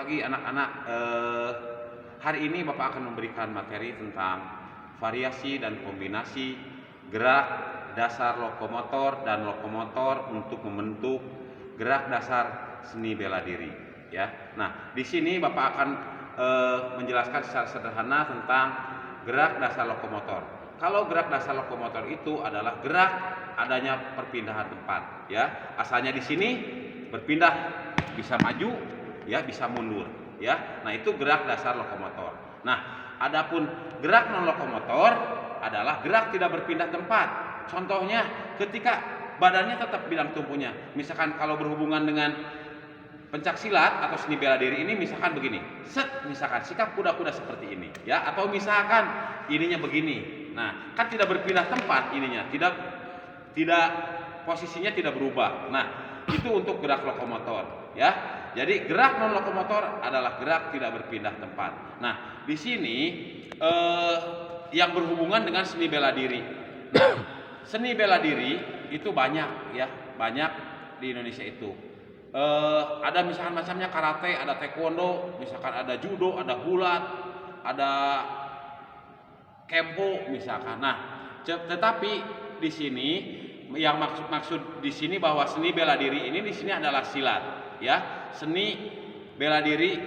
pagi anak-anak. Hari ini Bapak akan memberikan materi tentang variasi dan kombinasi gerak dasar lokomotor dan lokomotor untuk membentuk gerak dasar seni bela diri. Ya. Nah, di sini Bapak akan menjelaskan secara sederhana tentang gerak dasar lokomotor. Kalau gerak dasar lokomotor itu adalah gerak adanya perpindahan tempat, ya. Asalnya di sini berpindah, bisa maju, ya, bisa mundur, ya. Nah, itu gerak dasar lokomotor. Nah, adapun gerak non lokomotor adalah gerak tidak berpindah tempat. Contohnya ketika badannya tetap bidang tumpunya. Misalkan kalau berhubungan dengan pencak silat atau seni bela diri ini misalkan begini, misalkan sikap kuda-kuda seperti ini, ya, atau misalkan ininya begini. Nah, kan tidak berpindah tempat ininya, tidak posisinya tidak berubah. Nah, itu untuk gerak lokomotor, ya. Jadi gerak non lokomotor adalah gerak tidak berpindah tempat. Nah, di sini yang berhubungan dengan seni bela diri. Nah, seni bela diri itu banyak, ya, banyak di Indonesia itu. Ada misalkan macamnya karate, ada taekwondo, misalkan ada judo, ada gulat, ada kempo misalkan. Nah, tetapi di sini yang maksud di sini bahwa seni bela diri ini di sini adalah silat, ya. Seni bela diri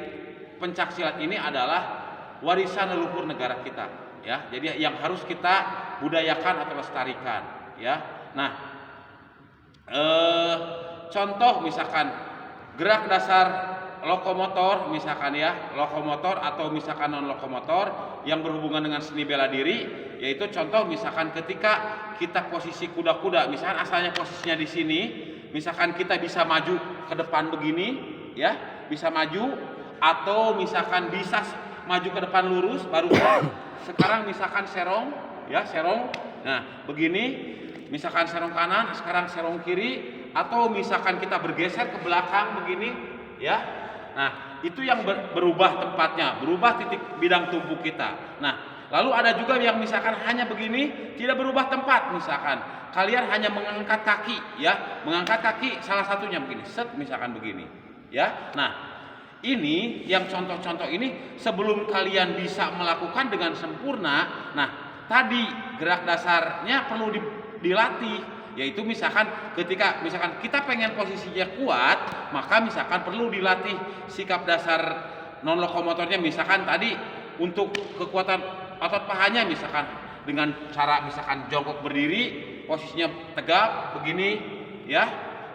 pencak silat ini adalah warisan leluhur negara kita, ya. Jadi yang harus kita budayakan atau lestarikan, ya. Nah, contoh misalkan gerak dasar lokomotor misalkan, ya, lokomotor atau misalkan non lokomotor yang berhubungan dengan seni bela diri, yaitu contoh misalkan ketika kita posisi kuda-kuda, misalkan asalnya posisinya di sini, misalkan kita bisa maju ke depan begini, ya, bisa maju, atau misalkan bisa maju ke depan lurus baru sekarang misalkan serong, ya, serong. Nah, begini misalkan serong kanan, sekarang serong kiri, atau misalkan kita bergeser ke belakang begini, ya. Nah, itu yang berubah tempatnya, berubah titik bidang tubuh kita. Nah, lalu ada juga yang misalkan hanya begini, tidak berubah tempat. Misalkan kalian hanya mengangkat kaki, ya, mengangkat kaki salah satunya begini, misalkan begini, ya. Nah, ini yang contoh-contoh ini sebelum kalian bisa melakukan dengan sempurna. Nah, tadi gerak dasarnya perlu dilatih, yaitu misalkan ketika misalkan kita pengen posisinya kuat, maka misalkan perlu dilatih sikap dasar non lokomotornya. Misalkan tadi untuk kekuatan otot pahanya misalkan dengan cara misalkan jongkok berdiri, posisinya tegap begini, ya,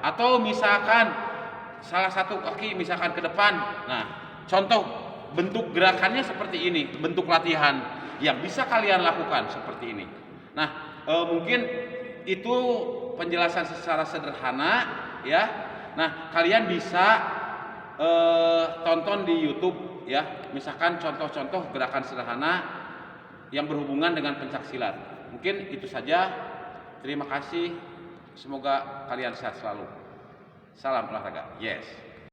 atau misalkan salah satu kaki misalkan ke depan. Nah, contoh bentuk gerakannya seperti ini, bentuk latihan yang bisa kalian lakukan seperti ini. Nah, mungkin itu penjelasan secara sederhana, ya. Nah, kalian bisa tonton di YouTube, ya, misalkan contoh-contoh gerakan sederhana yang berhubungan dengan pencak silat. Mungkin itu saja. Terima kasih. Semoga kalian sehat selalu. Salam olahraga. Yes.